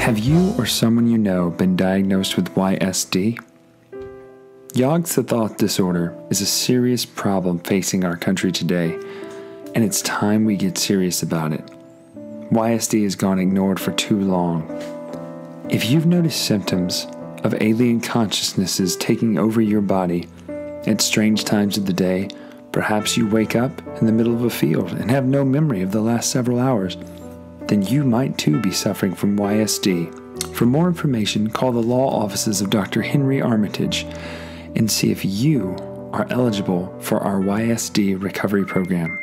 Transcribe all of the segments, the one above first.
Have you or someone you know been diagnosed with YSD? Yog-Sothoth disorder is a serious problem facing our country today, and it's time we get serious about it. YSD has gone ignored for too long. If you've noticed symptoms of alien consciousnesses taking over your body at strange times of the day, perhaps you wake up in the middle of a field and have no memory of the last several hours, then you might too be suffering from YSD. For more information, call the law offices of Dr. Henry Armitage and see if you are eligible for our YSD recovery program.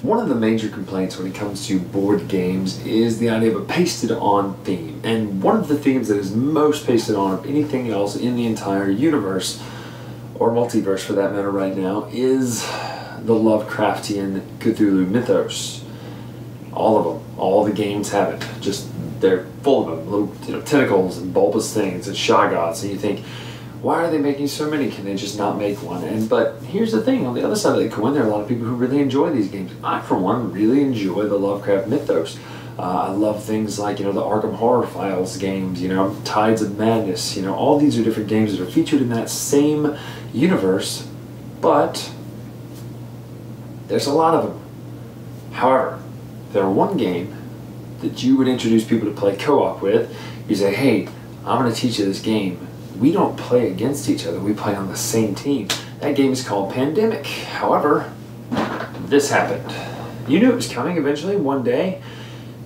One of the major complaints when it comes to board games is the idea of a pasted-on theme. And one of the themes that is most pasted on of anything else in the entire universe, or multiverse for that matter right now, is the Lovecraftian Cthulhu mythos. All of them. All the games have it. Just, they're full of them. Little tentacles and bulbous things and Shoggoths. And you think, why are they making so many? Can they just not make one? But here's the thing, on the other side of the coin, there are a lot of people who really enjoy these games. I, for one, really enjoy the Lovecraft mythos. I love things like, the Arkham Horror Files games, Tides of Madness, all these are different games that are featured in that same universe, but there's a lot of them. However, if there were one game that you would introduce people to play co-op with, you say, hey, I'm going to teach you this game. We don't play against each other, we play on the same team. That game is called Pandemic. However, this happened. You knew it was coming eventually, one day.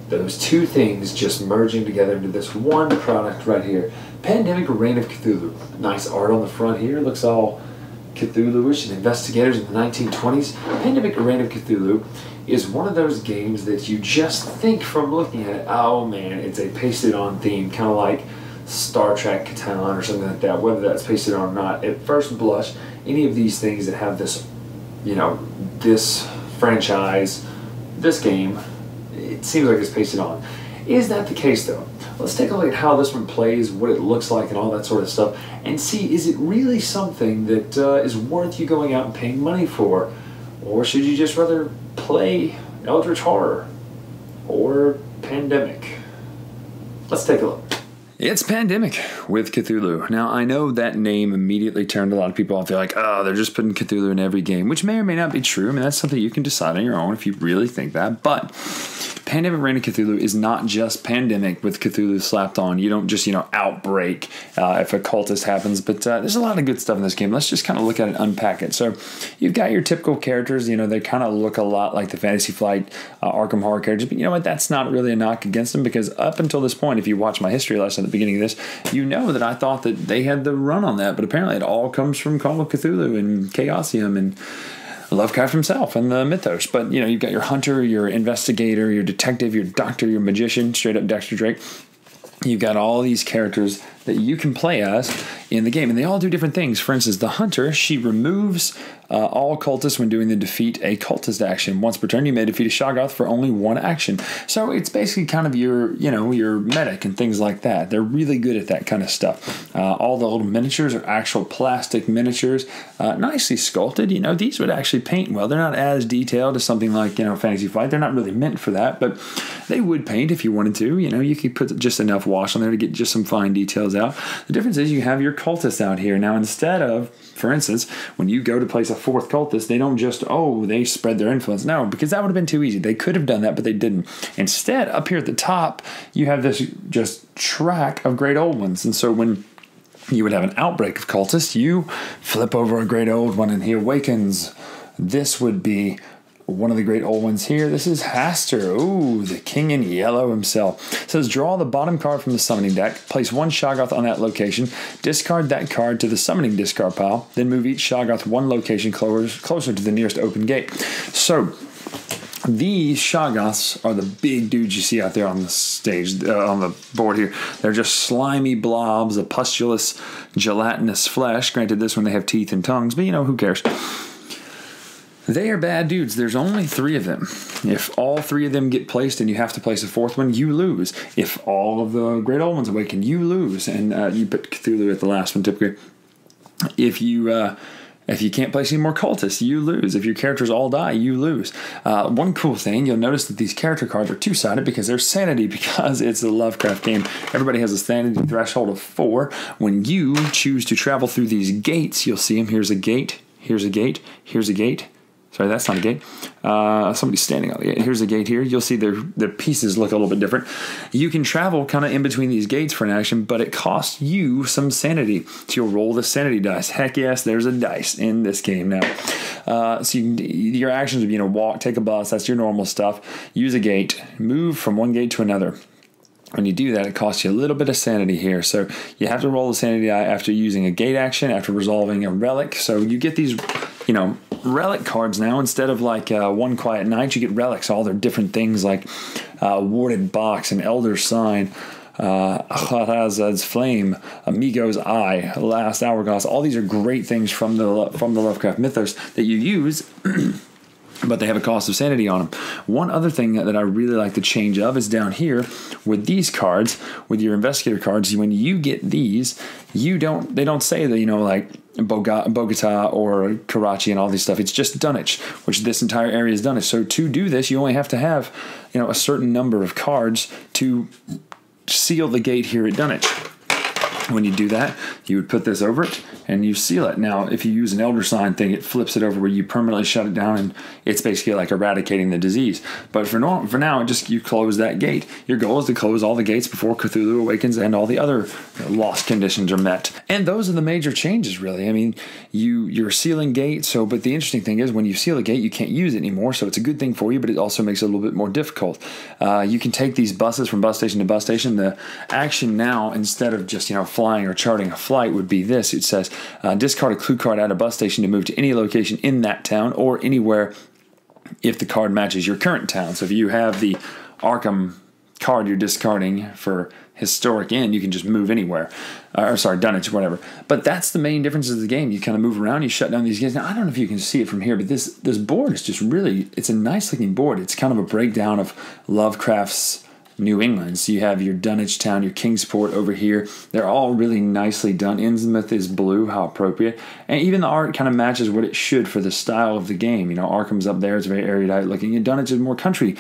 Those two things just merging together into this one product right here. Pandemic Reign of Cthulhu. Nice art on the front here, looks all Cthulhu-ish and investigators in the 1920s. Pandemic Reign of Cthulhu is one of those games that you just think from looking at it, oh man, it's a pasted-on theme, kind of like Star Trek Catan or something like that, whether that's pasted on or not. At first blush, any of these things that have this, this franchise, this game, it seems like it's pasted on. Is that the case though? Let's take a look at how this one plays, what it looks like and all that sort of stuff, and see, is it really something that is worth you going out and paying money for? Or should you just rather play Eldritch Horror or Pandemic? Let's take a look. It's Pandemic with Cthulhu. Now, I know that name immediately turned a lot of people off. They're like, oh, they're just putting Cthulhu in every game, which may or may not be true. I mean, that's something you can decide on your own if you really think that. But Pandemic Reign of Cthulhu is not just Pandemic with Cthulhu slapped on. You don't just, outbreak if a cultist happens. But there's a lot of good stuff in this game. Let's just kind of look at it and unpack it. So you've got your typical characters. They kind of look a lot like the Fantasy Flight Arkham Horror characters. But you know what? That's not really a knock against them, because up until this point, if you watch my history lesson at the beginning of this, you know that I thought that they had the run on that. But apparently it all comes from Call of Cthulhu and Chaosium and Lovecraft himself and the mythos. But, you've got your hunter, your investigator, your detective, your doctor, your magician, straight up Dexter Drake. You've got all these characters that you can play as in the game, and they all do different things. For instance, the hunter, she removes all cultists when doing the defeat a cultist action. Once per turn, you may defeat a Shoggoth for only one action. So it's basically kind of your, your medic and things like that. They're really good at that kind of stuff. All the little miniatures are actual plastic miniatures, nicely sculpted. These would actually paint well. They're not as detailed as something like, Fantasy Flight. They're not really meant for that, but they would paint if you wanted to. You could put just enough wash on there to get just some fine details out. The difference is you have your cultists out here. Now, instead of, for instance, when you go to place a fourth cultist, they don't just, they spread their influence. No, because that would have been too easy. They could have done that, but they didn't. Instead, up here at the top, you have this just track of great old ones. And so when you would have an outbreak of cultists, you flip over a great old one and he awakens. This would be one of the great old ones here. This is Haster. Ooh, the king in yellow himself. It says, draw the bottom card from the summoning deck, place one Shoggoth on that location, discard that card to the summoning discard pile, then move each Shoggoth one location closer to the nearest open gate. So these Shoggoths are the big dudes you see out there on the stage, on the board here. They're just slimy blobs of pustulous, gelatinous flesh. Granted, this one they have teeth and tongues, but who cares? They are bad dudes. There's only 3 of them. If all 3 of them get placed and you have to place a 4th one, you lose. If all of the Great Old Ones awaken, you lose. And you put Cthulhu at the last one, typically. If you can't place any more cultists, you lose. If your characters all die, you lose. One cool thing, you'll notice that these character cards are 2-sided because they're sanity, because it's a Lovecraft game. Everybody has a sanity threshold of 4. When you choose to travel through these gates, you'll see them. Here's a gate. Here's a gate. Here's a gate. Sorry, that's not a gate. Somebody's standing on the gate. Here's a gate here. You'll see their pieces look a little bit different. You can travel kind of in between these gates for an action, but it costs you some sanity. So you'll roll the sanity dice. Heck yes, there's a dice in this game now. So your actions would be, walk, take a bus. That's your normal stuff. Use a gate. Move from one gate to another. When you do that, it costs you a little bit of sanity here. So you have to roll the sanity die after using a gate action, after resolving a relic. So you get these, relic cards now. Instead of like One Quiet Night, you get relics. All their different things like Warded Box, an Elder Sign, Aharazad's Flame, Amigo's Eye, Last Hourglass. All these are great things from the Lovecraft mythos that you use. But they have a cost of sanity on them. One other thing that I really like the change of is down here with these cards, with your investigator cards. When you get these, they don't say that, like Bogota or Karachi and all these stuff. It's just Dunwich, which this entire area is Dunwich. So to do this, you only have to have, a certain number of cards to seal the gate here at Dunwich. When you do that, you would put this over it and you seal it. Now, if you use an Elder Sign thing, it flips it over where you permanently shut it down, and it's basically like eradicating the disease. But for now, you close that gate. Your goal is to close all the gates before Cthulhu awakens and all the other lost conditions are met. And those are the major changes, really. I mean, you're sealing gates. But the interesting thing is, when you seal a gate, you can't use it anymore. So it's a good thing for you, but it also makes it a little bit more difficult. You can take these buses from bus station to bus station. The action now, instead of just flying or charting a flight, would be this. It says discard a clue card at a bus station to move to any location in that town or anywhere if the card matches your current town. So if you have the Arkham card you're discarding for Historic Inn, you can just move anywhere. Dunwich, whatever. But that's the main difference of the game. You kind of move around, you shut down these gates. Now, I don't know if you can see it from here, but this board is just really, it's a nice looking board. It's kind of a breakdown of Lovecraft's New England. So you have your Dunwich town, your Kingsport over here. They're all really nicely done. Innsmouth is blue, how appropriate. And even the art kind of matches what it should for the style of the game. Arkham's up there, it's very erudite looking. And Dunwich is more country.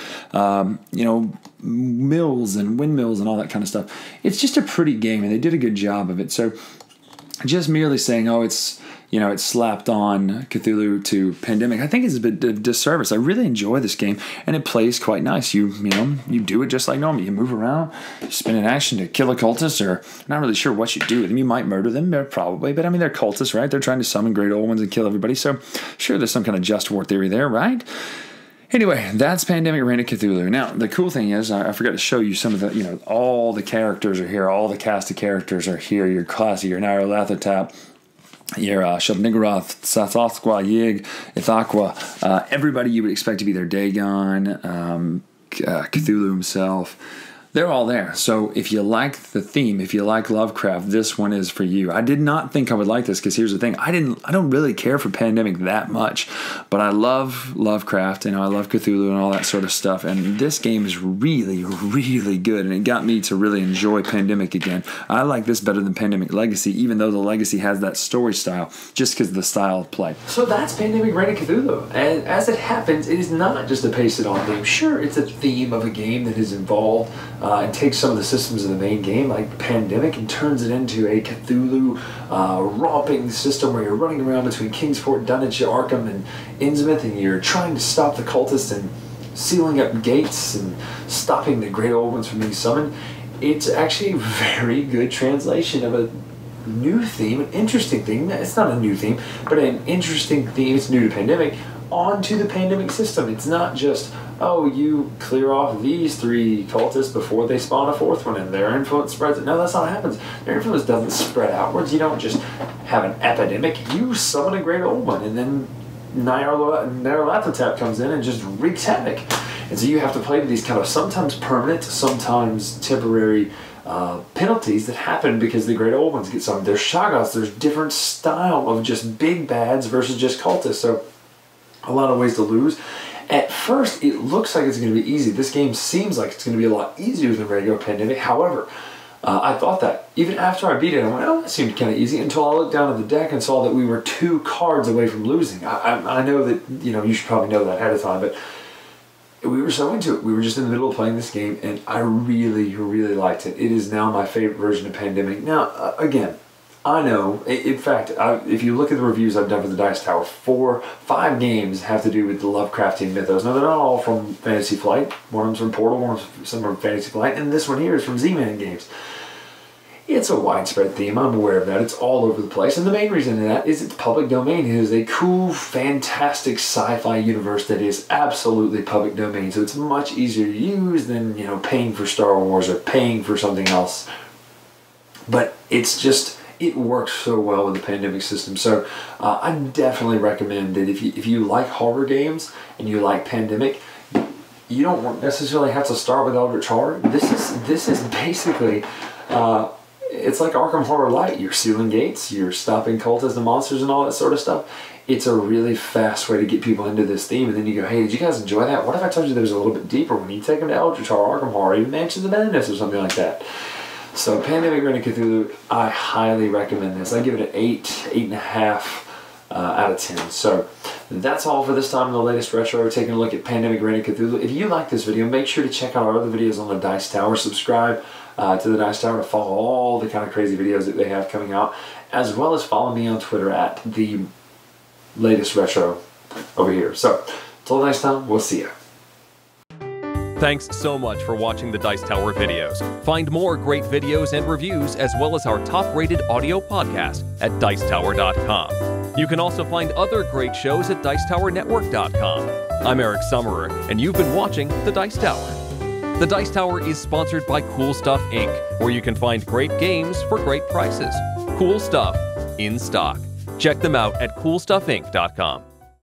Mills and windmills and all that kind of stuff. It's just a pretty game, and they did a good job of it. So just merely saying, it's slapped on Cthulhu to Pandemic, I think it's a bit of disservice. I really enjoy this game, and it plays quite nice. You do it just like normal. You move around, you spin an action to kill a cultist, or not really sure what you do with them. You might murder them, probably, but they're cultists, right? They're trying to summon Great Old Ones and kill everybody, so sure, there's some kind of just war theory there, right? Anyway, that's Pandemic Reign of Cthulhu. Now, the cool thing is, I forgot to show you some of the, all the characters are here. All the cast of characters are here. Your classy, your Nyarlathotep, your Shub-Niggurath, Sathothqua, Yig, Ithaqua, everybody you would expect to be there. Dagon, Cthulhu himself. They're all there. So if you like the theme, if you like Lovecraft, this one is for you. I did not think I would like this because here's the thing. I don't really care for Pandemic that much, but I love Lovecraft and I love Cthulhu and all that sort of stuff. And this game is really, really good, and it got me to really enjoy Pandemic again. I like this better than Pandemic Legacy, even though the Legacy has that story style, just because of the style of play. So that's Pandemic Reign of Cthulhu. And as it happens, it is not just a pasted-on theme. Sure, it's a theme of a game that is involved. And takes some of the systems of the main game, like Pandemic, and turns it into a Cthulhu romping system where you're running around between Kingsport, Dunwich, Arkham, and Innsmouth, and you're trying to stop the cultists and sealing up gates and stopping the Great Old Ones from being summoned. It's actually a very good translation of a new theme, an interesting theme. It's not a new theme, but an interesting theme. It's new to Pandemic, onto the Pandemic system. It's not just, you clear off these 3 cultists before they spawn a 4th one and their influence spreads. No, that's not what happens. Their influence doesn't spread outwards. You don't just have an epidemic. You summon a Great Old One, and then Nyarlathotep comes in and just wreaks havoc. And so you have to play with these kind of sometimes permanent, sometimes temporary penalties that happen because the Great Old Ones get summoned. There's Shoggoths. There's different style of just big bads versus just cultists. So a lot of ways to lose. At first, it looks like it's going to be easy. This game seems like it's going to be a lot easier than regular Pandemic. However, I thought that. Even after I beat it, I went, oh, that seemed kind of easy, until I looked down at the deck and saw that we were 2 cards away from losing. I know that, you should probably know that ahead of time, but we were so into it. We were just in the middle of playing this game, and I really, really liked it. It is now my favorite version of Pandemic. Now, again, I know, in fact, if you look at the reviews I've done for the Dice Tower, 5 games have to do with the Lovecraftian mythos. Now, they're not all from Fantasy Flight. One of them's from Portal, one of them's from Fantasy Flight, and this one here is from Z-Man Games. It's a widespread theme, I'm aware of that. It's all over the place, and the main reason for that is it's public domain. It is a cool, fantastic sci-fi universe that is absolutely public domain, so it's much easier to use than, paying for Star Wars or paying for something else. But it's just... it works so well with the Pandemic system. So I definitely recommend that if you like horror games and you like Pandemic, you don't necessarily have to start with Eldritch Horror. This is basically it's like Arkham Horror Light. You're sealing gates, you're stopping cultists and monsters and all that sort of stuff. It's a really fast way to get people into this theme, and then you go, hey, did you guys enjoy that? What if I told you there was a little bit deeper when you take them to Eldritch Horror, Arkham Horror, even Mansions of Madness or something like that? So Pandemic Reign of Cthulhu, I highly recommend this. I give it an 8.5 out of 10. So that's all for this time in the latest retro, taking a look at Pandemic Reign of Cthulhu. If you like this video, make sure to check out our other videos on the Dice Tower. Subscribe to the Dice Tower to follow all the kind of crazy videos that they have coming out, as well as follow me on Twitter at the latest retro over here. So until next time, we'll see you. Thanks so much for watching the Dice Tower videos. Find more great videos and reviews, as well as our top-rated audio podcast at Dicetower.com. You can also find other great shows at DicetowerNetwork.com. I'm Eric Summerer, and you've been watching The Dice Tower. The Dice Tower is sponsored by Cool Stuff Inc., where you can find great games for great prices. Cool stuff in stock. Check them out at CoolStuffInc.com.